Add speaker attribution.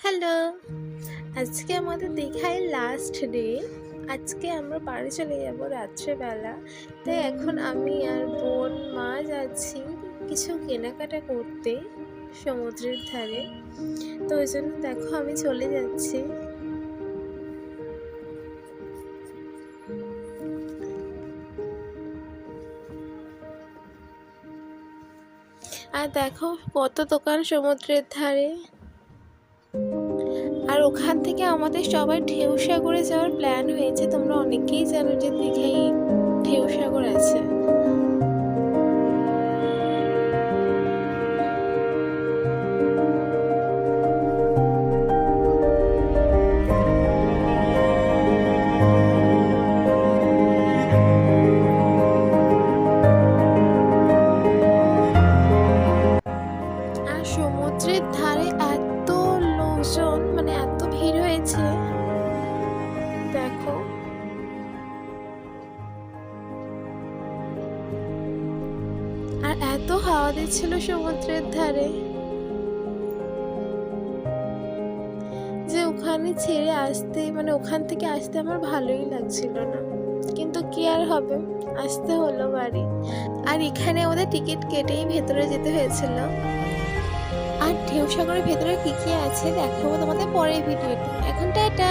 Speaker 1: Hello! আজকে আমাদের দীঘায় লাস্ট ডে। আজকে আমরা বাড়ি চলে যাবো রাত্রেবেলা। তাই এখন আমি আর বোন, মা যাচ্ছি কিছু কেনাকাটা করতে সমুদ্রের ধারে। তো ওই জন্য দেখো আমি চলে যাচ্ছি। আর দেখো কত দোকান সমুদ্রের ধারে। আর ওখান থেকে আমাদের সবাই ঢেউ সাগরে যাওয়ার প্ল্যান হয়েছে। তোমরা অনেকেই জানো যে দীঘায় ঢেউ সাগর আছে। আর সমুদ্রের ধারে এত লোকজন, মানে এত ভিড় হয়েছে দেখো। আর এত হাওয়া দিচ্ছিল সমুদ্রের ধারে যে ওখানে ছেড়ে আসতে, মানে ওখান থেকে আসতে আমার ভালোই লাগছিল না, কিন্তু কি আর হবে, আসতে হলো বাড়ি। আর এখানে আমাদের টিকিট কেটেই ভেতরে যেতে হয়েছিল। আর ঢেউ সাগরের ভেতরে কি কি আছে দেখাবো তোমাদের পরের ভিডিওতে। এখন টাটা।